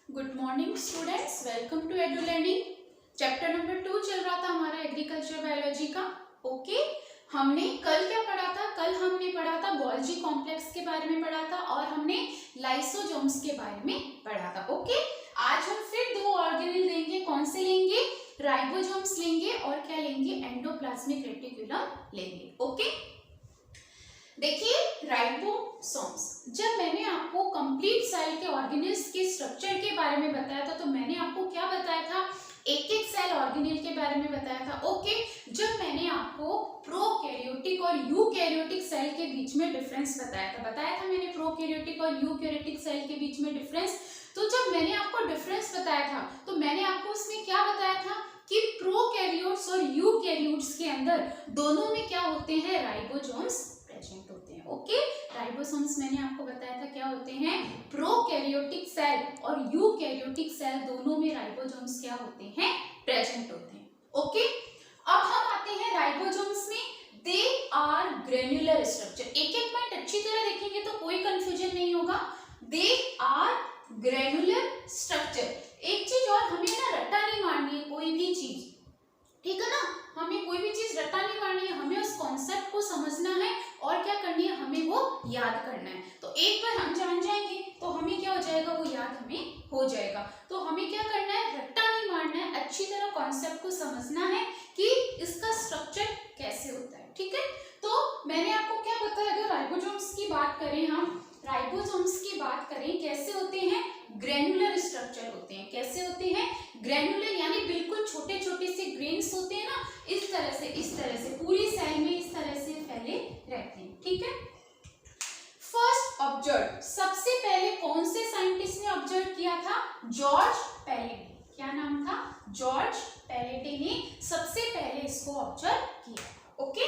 Good morning students, welcome to edu learning. Chapter number 2 चल रहा था हमारा एग्रीकल्चर बायोलॉजी का। ओके, हमने कल क्या पढ़ा था? कल हमने पढ़ा था गोल्जी कॉम्प्लेक्स के बारे में पढ़ा था और हमने लाइसोसोम्स के बारे में पढ़ा था। ओके, आज हम फिर दो ऑर्गेनेल लेंगे। कौन से लेंगे? राइबोसोम्स लेंगे और क्या लेंगे? एंडोप्लाज्मिक रेटिकुलम लेंगे। ओके, देखिए राइबोसोम्स, जब मैंने आपको कंप्लीट सेल के ऑर्गेनेल्स के स्ट्रक्चर के बारे में बताया था तो मैंने आपको क्या बताया था? एक एक सेल ऑर्गेनेल के बारे में बताया था। ओके, जब मैंने आपको प्रोकैरियोटिक और यूकैरियोटिक सेल के बीच में डिफरेंस बताया था मैंने प्रोकैरियोटिक और यूकैरियोटिक सेल के बीच में डिफरेंस। तो जब मैंने आपको डिफरेंस बताया था तो मैंने आपको उसमें क्या बताया था कि प्रोकैरियोट्स और यूकैरियोट्स के अंदर दोनों में क्या होते हैं? राइबोसोम्स प्रेजेंट होते हैं। ओके, राइबोसोम्स मैंने आपको बताया था क्या होते हैं? प्रोकैरियोटिक सेल और यूकैरियोटिक सेल दोनों में राइबोसोम्स क्या होते हैं? प्रेजेंट होते हैं। ओके, अब हम आते हैं राइबोसोम्स में। They are granular structure. एक एक पॉइंट अच्छी तरह देखेंगे तो कोई कंफ्यूजन नहीं होगा। They are granular structure. एक चीज और, हमें ना रट्टा नहीं मारनी है कोई भी चीज, ठीक है ना? हमें कोई भी चीज रट्टा नहीं मारनी है, हमें उस कॉन्सेप्ट को समझना है और क्या करनी है? हमें वो याद करना है। तो एक बार हम जान जाएंगे तो हमें क्या हो जाएगा? वो याद हमें हो जाएगा। तो हमें क्या करना है? रट्टा नहीं मारना है, अच्छी तरह कॉन्सेप्ट को समझना है कि इसका स्ट्रक्चर कैसे होता है। ठीक है, तो मैंने आपको क्या बताया? अगर राइबोसोम्स की बात करें, हम राइबोसोम्स की बात करें, कैसे होते हैं? ग्रेन्युलर स्ट्रक्चर होते हैं। कैसे होते हैं? ग्रेन्युलर, यानी बिल्कुल छोटे छोटे से ग्रेन्स होते हैं ना, इस तरह से पूरी सेल में इस तरह से फैले रहते हैं। ठीक है, फर्स्ट ऑब्जर्व, सबसे पहले कौन से साइंटिस्ट ने ऑब्जर्व किया था? जॉर्ज पैलेटे। क्या नाम था? जॉर्ज पैलेटे ने सबसे पहले इसको ऑब्जर्व किया। Okay,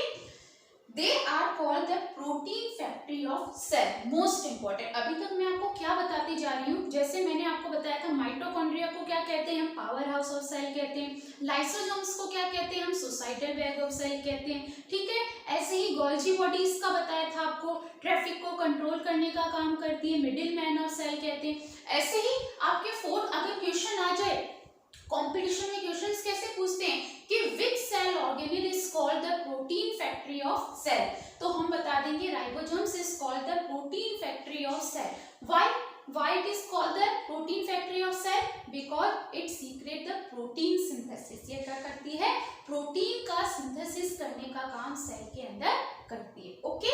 they are called the protein factory of cell. Most important, अभी तक मैं आपको क्या बताती जा रही हूँ? जैसे मैंने आपको बताया था माइटोकॉन्ड्रिया को क्या कहते हैं? हम पावर हाउस ऑफ सेल कहते हैं। लाइसोसोम्स को क्या कहते हैं? हम सोसाइटल बैग ऑफ सेल कहते हैं। ठीक है, ऐसे ही गोल्जी बॉडीज का बताया था आपको, ट्रैफिक को कंट्रोल करने का काम करती है, मिडिल मैन ऑफ सेल कहते हैं। ऐसे ही आपके फोर्थ अगर क्वेश्चन आ जाए कंपटीशन में, क्वेश्चंस कैसे पूछते हैं कि which cell organelle is called the protein factory of cell, तो हम बता देंगे ribosomes is called the protein factory of cell. Why it is called the protein factory of cell? Because it secrete the protein synthesis. ये क्या करती है? Protein का synthesis करने का काम सेल के अंदर करती है। ओके,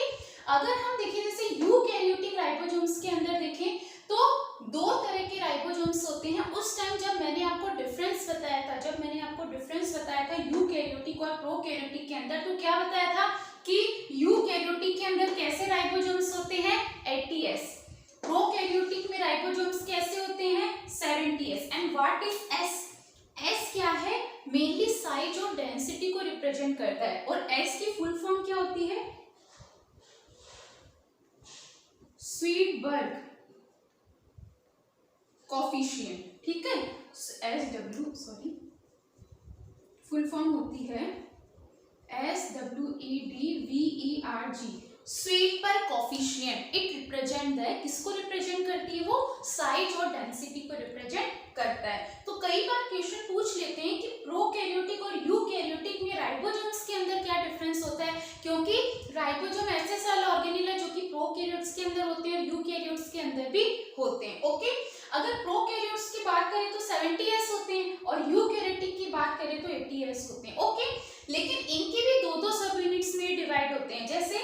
अगर हम देखें जैसे यूकैरियोटिक राइबोसोम्स के अंदर देखें तो दो तरह के राइबोसोम्स होते हैं। उस टाइम जब मैंने आपको डिफरेंस बताया था यूकैरियोटिक और प्रोकैरियोटिक के अंदर, तो क्या बताया था कि यूकैरियोटिक के अंदर कैसे राइबोसोम्स होते हैं? 80s। प्रोकैरियोटिक में राइबोसोम्स कैसे होते हैं? 70s। And what is S? S क्या है? मेनली साइज और डेंसिटी को रिप्रेजेंट करता है। और एस की फुल फॉर्म क्या होती है? Svedberg coefficient. ठीक है, फुल फॉर्म होती है SWEDVERG, Svedberg coefficient. It represent है, किसको रिप्रेजेंट करती है? वो साइज और डेंसिटी को रिप्रेजेंट करता है। तो कई बार क्वेश्चन पूछ लेते हैं कि प्रोकैरियोटिक और यूकैरियोटिक में राइबोसोम्स के अंदर क्या डिफरेंस होता है, क्योंकि राइबोसोम ऐसे सेल ऑर्गेनेल है जो कि प्रोकैरियोट्स के अंदर होते हैं और यूकैरियोट्स के अंदर भी होते हैं। ओके, अगर प्रोकैरियोट्स की बात करें तो 70s होते हैं और यूकैरियोटिक की बात करें तो 80s होते हैं। ओके, लेकिन इनके भी दो दो सब यूनिट्स में डिवाइड होते हैं। जैसे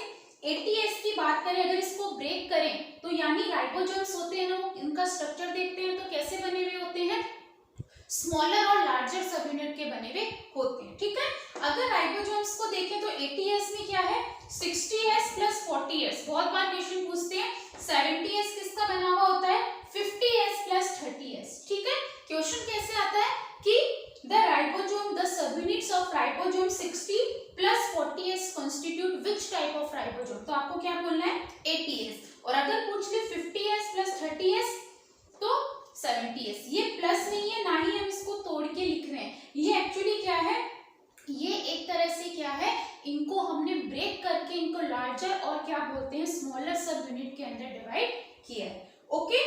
80s की बात करें, अगर इसको ब्रेक करें तो यानी राइबोसोम्स होते हैं ना, वो इनका स्ट्रक्चर देखते हैं तो कैसे बने हुए होते हैं? स्मॉलर और लार्जर सब यूनिट के बने हुए होते हैं। ठीक है, अगर राइबोसोम्स को देखें तो 80s में क्या है? 60s plus 40s। बहुत बार क्वेश्चन पूछते हैं 70s किसका बना हुआ होता है? 50s plus 30s। ठीक है, क्वेश्चन कैसे आता है कि the ribosome, the subunits of ribosome 60 plus 40s constitute which type of ribosome? तो आपको क्या बोलना है? 80s। और अगर पूछ ले 50s plus 30s तो 70s। ये प्लस नहीं है, ना ही हम इसको तोड़ के लिख रहे हैं। ये एक्चुअली क्या है? ये एक तरह से क्या है, इनको हमने ब्रेक करके इनको लार्जर और क्या बोलते हैं, स्मॉलर सब यूनिट के अंदर डिवाइड किया है। ओके,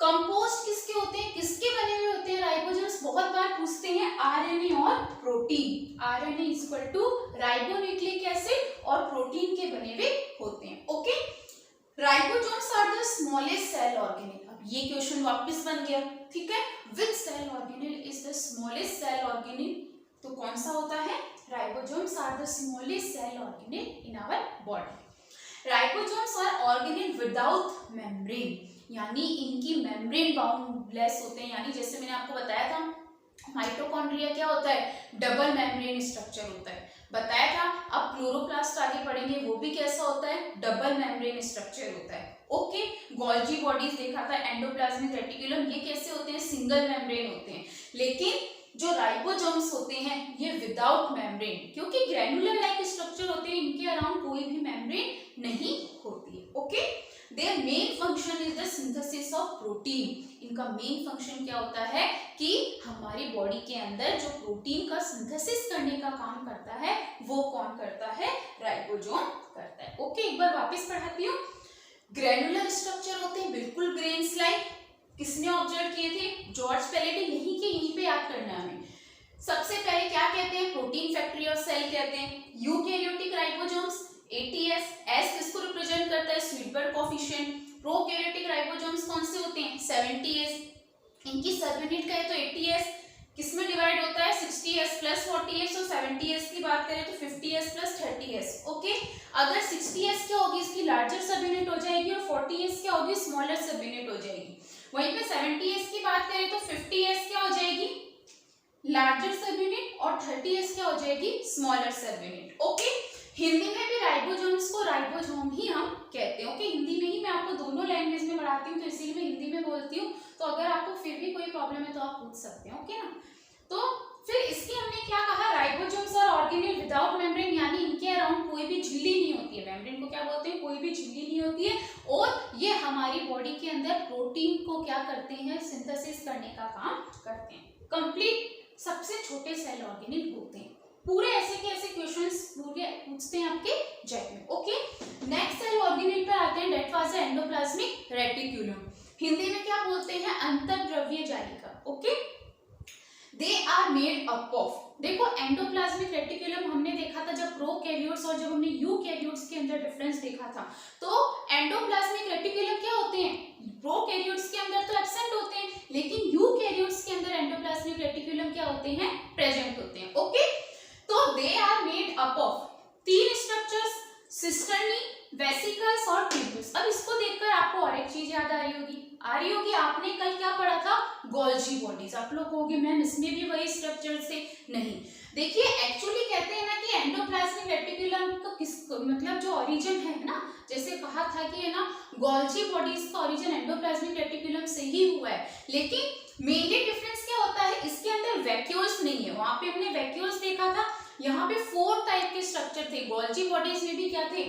कंपोस्ट किसके होते हैं, किसके बने हुए होते हैं राइबोसोम्स, बहुत बार पूछते हैं आरएनए और protein. RNA is equal to ribonucleic acid और प्रोटीन के बने हुए होते हैं। Okay, ribosomes are the smallest cell organelle. अब ये क्वेश्चन वापस बन गया, ठीक है, which cell organelle is the smallest cell organelle, तो कौन सा होता है, ribosomes are the smallest cell organelle in our body. Ribosomes are organelle without membrane, यानी इनकी मेम्ब्रेन बाउंडलेस होते हैं, यानी जैसे मैंने आपको बताया था माइटोकॉन्ड्रिया क्या होता है, डबल मेम्ब्रेन स्ट्रक्चर होता है, बताया था। अब क्लोरोप्लास्ट आगे पढ़ेंगे, वो भी कैसा होता है, डबल मेम्ब्रेन स्ट्रक्चर होता है। ओके, गोल्जी बॉडीज देखा था, एंडोप्लाज्मिक रेटिकुलम, ये कैसे होते हैं, सिंगल मेम्ब्रेन होते हैं। लेकिन जो राइबोसोम्स होते हैं ये विदाउट मेम्ब्रेन, क्योंकि ग्रैनुलर लाइक स्ट्रक्चर होते हैं, इनके अराउंड कोई भी मेम्ब्रेन नहीं होती है। Okay, their main function is the synthesis of protein. इनका मेन फंक्शन क्या होता है कि हमारी बॉडी के अंदर जो प्रोटीन का सिंथेसिस करने का काम करता है वो कौन करता है, राइबोसोम करता है। ओके, एक बार वापस पढ़ाती हूँ। ग्रैनुलर स्ट्रक्चर होते हैं, बिल्कुल ग्रेन्स लाइक, किसने ऑब्जर्व किए थे, जॉर्ज पैलेटी, यहीं पे याद करना है हमें। सबसे पहले क्या कहते हैं, प्रोटीन फैक्ट्री ऑफ सेल कहते हैं। यूकैरियोटिक राइबोसोम्स, एटीएस, एस किसको रिप्रेजेंट करता है, स्वीटबर्ग कोएफिशिएंट। प्रोकैरियोटिक राइबोसोम्स कौन से होते हैं, 70s, इनकी सब यूनिट कहे तो 80s, किसमें डिवाइड होता है, 60s प्लस 40s, और 70s की बात करें तो 50s प्लस 30s। ओके, अगर 60s क्या होगी, इसकी लार्जर सब यूनिट हो जाएगी, और 40s क्या होगी, स्मॉलर सब यूनिट हो जाएगी। वहीं पे 70s की बात करें तो 50s क्या हो जाएगी, लार्जर सब यूनिट, और 30s क्या हो जाएगी, स्मॉलर सब यूनिट। ओके, हिंदी में भी राइबोसोम्स को राइबोसोम ही हम कहते हैं। ओके, हिंदी में ही मैं आपको दोनों लैंग्वेज में पढ़ाती हूँ, तो इसीलिए मैं हिंदी में बोलती हूँ, तो अगर आपको फिर भी कोई प्रॉब्लम है तो आप पूछ सकते हैं। ओके ना, तो फिर इसकी हमने क्या कहा, राइबोसोम्स और ऑर्गेनेल विदाउट मेम्ब्रेन, यानी इनके अराउंड कोई भी झिल्ली नहीं होती है। मेम्ब्रेन को क्या बोलते हैं, कोई भी झिल्ली नहीं होती है, और ये हमारी बॉडी के अंदर प्रोटीन को क्या करते हैं, सिंथेसिस करने का काम करते हैं। कंप्लीट सबसे छोटे सेल ऑर्गेनेल होते हैं। पूरे ऐसे के ऐसे क्वेश्चंस पूरे पूछते हैं आपके जेट में। ओके, नेक्स्ट सेल ऑर्गेनेल पर आते हैं, that was the endoplasmic reticulum. Hindi में क्या बोलते हैं, अंतर्द्रव्य जालिका। Okay, they are made up of, देखो एंडोप्लाज्मिक रेटिकुलम हमने देखा था जब प्रोकैरियोट्स और जब हमने यूकैरियोट्स के अंदर डिफरेंस देखा था, तो एंडोप्लाज्मिक रेटिकुलम क्या होते हैं, प्रोकैरियोट्स के अंदर तो एब्सेंट होते हैं, लेकिन यूकैरियोट्स के अंदर एंडोप्लाज्मिक रेटिकुलम क्या होते हैं, प्रेजेंट होते हैं। ओके, तो they are made up of 3 structures, cisternae, vesicles और ट्यूब्यूल्स। अब इसको देखकर आपको और एक चीज याद आ रही होगी, आपने कल क्या पढ़ा था, गोल्जी बॉडीज। आप लोग कहोगे मैम इसमें भी वही स्ट्रक्चर से, नहीं, देखिए एक्चुअली कहते हैं ना कि एंडोप्लाज्मिक रेटिकुलम का किस मतलब जो ओरिजिन है ना, जैसे कहा था कि है ना गोल्जी बॉडीज का ओरिजिन एंडोप्लाज्मिक रेटिकुलम से ही हुआ है, लेकिन मेनली डिफरेंस क्या होता है, इसके अंदर वैक्यूल्स नहीं है। वहां पे हमने वैक्यूल्स देखा था, यहाँ पे 4 टाइप के स्ट्रक्चर थे। गोल्जी बॉडीज में भी क्या थे,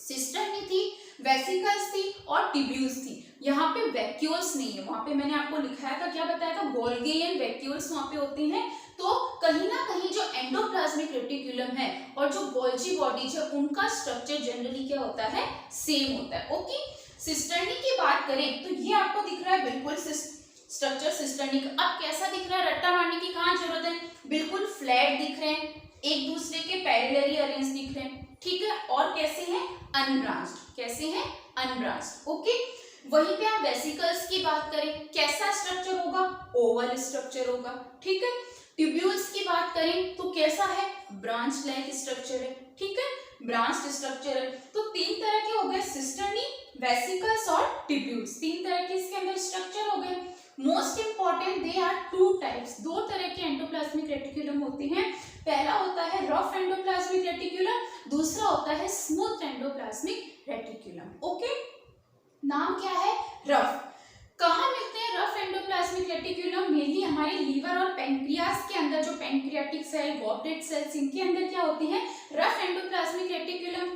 सिस्टर्नी थी, वेसिकल्स थी और ट्यूब्यूल्स थी। यहाँ पे वैक्यूल्स नहीं है, वहां पे मैंने आपको लिखाया था, क्या बताया था, गोल्गी वैक्यूल्स वहां पे होते हैं। तो कहीं ना कहीं जो एंडोप्लाज्मिक रेटिकुलम है और जो गोल्जी बॉडीज है उनका स्ट्रक्चर जनरली क्या होता है, सेम होता है। ओके, सिस्टर्नी की बात करें तो ये आपको दिख रहा है बिल्कुल स्ट्रक्चर सिस्टर्नी का। अब कैसा दिख रहा है, रट्टा मारने की कहाँ जरूरत है, बिल्कुल फ्लैट दिख रहे हैं, एक दूसरे के पैरेलली अरेंज दिख रहे हैं, ठीक है, और कैसे हैं, अनब्रांच्ड, कैसे हैं, अनब्रांच्ड। ओके, वहीं पे आप वेसिकल्स की बात करें, कैसा स्ट्रक्चर होगा, ओवल स्ट्रक्चर होगा, ठीक है। ट्यूब्यूल्स की बात करें तो कैसा है, ब्रांच लाइक स्ट्रक्चर है, ठीक है, ब्रांच्ड स्ट्रक्चर है। तो 3 तरह के हो गए, सिस्टर्नी, वेसिकल्स और ट्यूब्यूल्स, 3 तरह के इसके अंदर स्ट्रक्चर हो गए। Most important, they are 2 types, 2 तरह के एंडोप्लाज्मिक रेटिकुलम होते हैं। पहला होता है रफ एंडोप्लाज्मिक रेटिकुलम, दूसरा होता है स्मूथ एंडोप्लाज्मिक रेटिकुलम। ओके, नाम क्या है, रफ। कहाँ मिलते हैं रफ एंडोप्लाज्मिक रेटिकुलम, मेनली हमारे लीवर और पेंक्रियास के अंदर, जो पेंक्रियाटिक सेल, गॉबलेट सेल्स, इनके अंदर क्या होती है, रफ एंडोप्लाज्मिक रेटिकुलम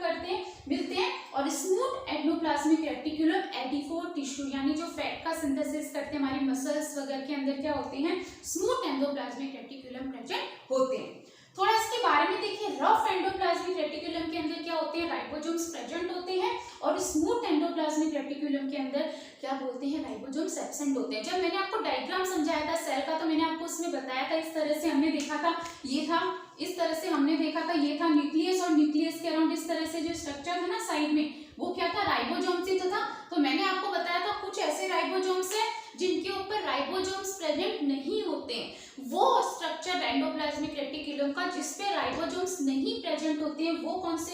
मिलते हैं। और smooth endoplasmic reticulum adipose tissue, यानी जो फैट का सिंथेसिस करते हैं हमारी मसल्स वगैरह के अंदर क्या होते हैं, स्मूथ एंडोप्लाज्मिक रेटिकुलम प्रेजेंट होते हैं। थोड़ा इसके बारे में देखिए। रफ एंडोप्लाज्मिक रेटिकुलम के अंदर क्या होते हैं, राइबोसोम्स प्रेजेंट होते हैं, और स्मूथ एंडोप्लाज्मिक रेटिकुलम के अंदर क्या बोलते हैं, राइबोसोम्स एब्सेंट होते हैं। जब मैंने आपको डायग्राम समझाया था सेल का, तो मैंने आपको उसमें बताया था, इस तरह से हमने देखा था, ये था, इस तरह से हमने देखा था, ये था न्यूक्लियस, और न्यूक्लियस के अराउंड इस तरह से जो स्ट्रक्चर था ना साइड में, वो क्या था, राइबोसोम्स ही तो था। तो मैंने आपको बताया था कुछ ऐसे राइबोसोम्स हैं जिनके ऊपर राइबोसोम्स प्रेजेंट नहीं होते हैं, वो स्ट्रक्चर एंडोप्लाज्मिक रेटिकुलम का जिसपे राइबोसोम्स नहीं प्रेजेंट होते हैं, वो कौन से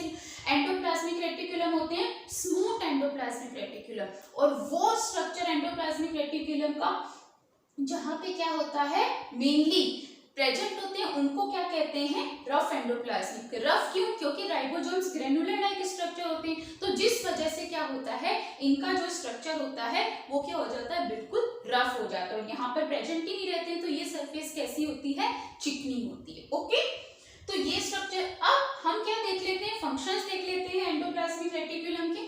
एंडोप्लाज्मिक रेटिकुलम होते हैं, स्मूथ एंडोप्लाज्मिक रेटिकुलम। और वो स्ट्रक्चर एंडोप्लाज्मिक रेटिकुलम का जहां पे क्या होता है, मेनली प्रेजेंट होते हैं, उनको क्या कहते हैं, रफ एंडोप्लाज्मिक। रफ क्यों, क्योंकि राइबोसोम्स ग्रेनुलर लाइक स्ट्रक्चर होते हैं, तो जिस वजह से क्या होता है, इनका जो स्ट्रक्चर होता है वो क्या हो जाता है, बिल्कुल रफ हो जाता है, यहाँ पर प्रेजेंट ही नहीं रहते हैं, तो ये सरफेस कैसी होती है, चिकनी होती है। ओके, तो ये स्ट्रक्चर। अब हम क्या देख लेते हैं, फंक्शंस देख लेते हैं एंडोप्लाज्मिक रेटिकुलम के।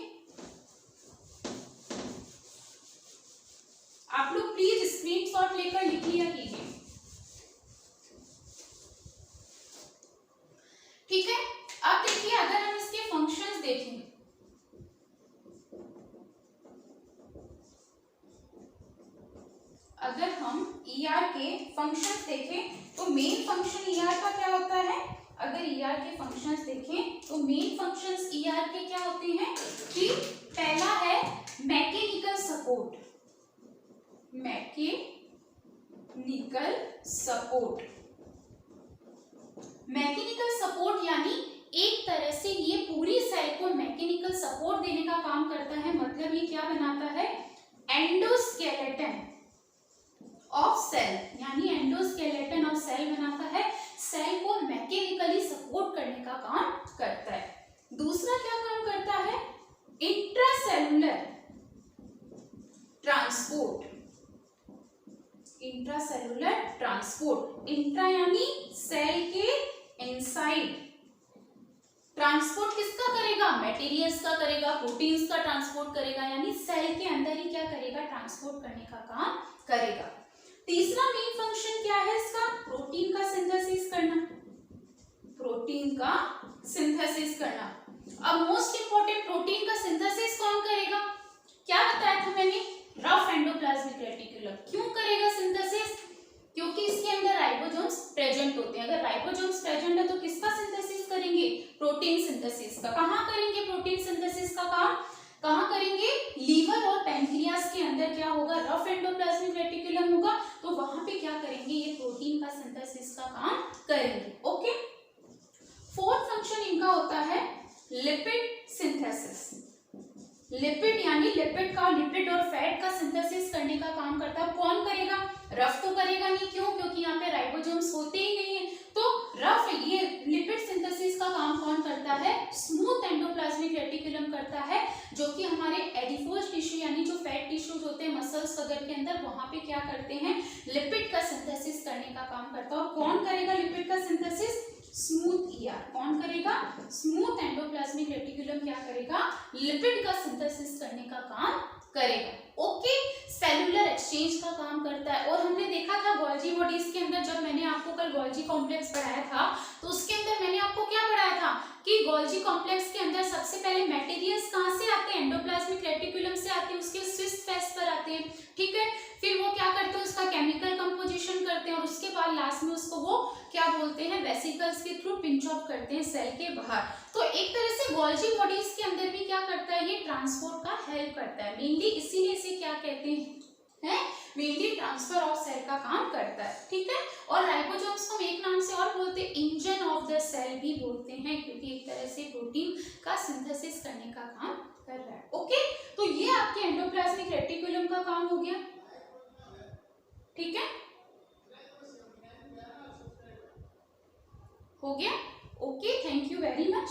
आप लोग प्लीज स्क्रीनशॉट लेकर लिख लिया कीजिए, ठीक है। अब देखिए, अगर हम इसके फंक्शंस देखें, अगर हम ईआर के फंक्शंस देखें तो मेन फंक्शन ईआर का क्या होता है, अगर ईआर के फंक्शंस देखें तो मेन फंक्शंस ईआर के क्या होते हैं कि पहला है mechanical support, mechanical support. Mechanical support यानी एक तरह से ये पूरी सेल को मैकेनिकल सपोर्ट देने का काम करता है, मतलब ये क्या बनाता है, एंडोस्केलेटन ऑफ सेल, यानी एंडोस्केलेटन ऑफ सेल बनाता है, सेल को मैकेनिकली सपोर्ट करने का काम करता है। दूसरा क्या काम करता है, intracellular transport, intracellular transport, intra यानी सेल के इनसाइड, ट्रांसपोर्ट किसका करेगा, मटेरियल्स का करेगा, प्रोटीन्स का ट्रांसपोर्ट करेगा, यानी सेल के अंदर ही क्या करेगा, ट्रांसपोर्ट करने का काम करेगा। तीसरा मेन फंक्शन क्या है इसका, प्रोटीन का सिंथेसिस करना, प्रोटीन का सिंथेसिस करना। अब मोस्ट इंपोर्टेंट, प्रोटीन का सिंथेसिस कौन करेगा, क्या बताया था मैंने, रफ एंडोप्लाज्मिक रेटिकुलम। क्यों करेगा सिंथेसिस, क्योंकि इसके अंदर राइबोसोम्स प्रेजेंट होते हैं, अगर राइबोसोम्स प्रेजेंट है तो किसका सिंथेसिस करेंगे, प्रोटीन सिंथेसिस का। कहाँ करेंगे प्रोटीन सिंथेसिस का काम, कहाँ करेंगे, लीवर और पैंक्रियास के अंदर क्या होगा, रफ एंडोप्लाज्मिक रेटिकुलम होगा, तो वहां पे क्या करेंगे, ये प्रोटीन का सिंथेसिस का काम करेंगे। ओके, फोर्थ फंक्शन इनका होता है लिपिड सिंथेसिस। लिपिड यानी लिपिड का, लिपिड और फैट का सिंथेसिस करने का काम करता है। कौन करेगा, रफ तो करेगा नहीं, क्यों, क्योंकि यहाँ पे राइबोसोम्स होते ही नहीं है, तो रफ ये लिपिड सिंथेसिस का काम कौन करता है, स्मूथ एंडोप्लाज्मिक रेटिकुलम करता है, जो कि हमारे एडिपोज टिश्यू यानी जो फैट टिश्यूज होते हैं मसल्स वगैरह के अंदर, वहां पे क्या करते हैं, लिपिड का सिंथेसिस करने का काम करता है। और कौन करेगा लिपिड का सिंथेसिस, स्मूथ ईआर। कौन करेगा, स्मूथ एंडोप्लाज्मिक रेटिकुलम क्या करेगा, लिपिड का सिंथेसिस करने का काम करेगा। ओके, सेलुलर एक्सचेंज का काम करता है। और हमने देखा था गोल्जी बॉडीज के अंदर, जब मैंने आपको कल गोल्जी कॉम्प्लेक्स पढ़ाया था, तो उसके अंदर मैंने आपको क्या पढ़ाया था कि गोल्जी कॉम्प्लेक्स के अंदर सबसे पहले मटेरियल्स कहाँ से आते हैं, एंडोप्लाज्मिक रेटिकुलम से आते हैं, उसके स्विस फेस पर आते हैं, ठीक है। फिर वो क्या करते हैं, उसका केमिकल कंपोजिशन करते हैं, और उसके बाद लास्ट में उसको वो क्या बोलते हैं, वेसिकल्स के थ्रू पिंच ऑफ करते हैं सेल के बाहर। तो एक तरह से गोल्जी बॉडीज के अंदर भी क्या करता है, ये ट्रांसपोर्ट का हेल्प करता है मेनली, इसीलिए इसे क्या कहते हैं, मेनली ट्रांसफर ऑफ सेल का काम करता है, ठीक है। और राइबोसोम्स को एक नाम से और बोलते हैं, इंजन ऑफ द सेल भी बोलते हैं, क्योंकि एक तरह से प्रोटीन का सिंथेसिस करने का काम कर रहा है। ओके, तो ये आपके एंडोप्लाज्मिक रेटिकुलम का काम हो गया, ठीक है, हो गया। Okay, thank you very much.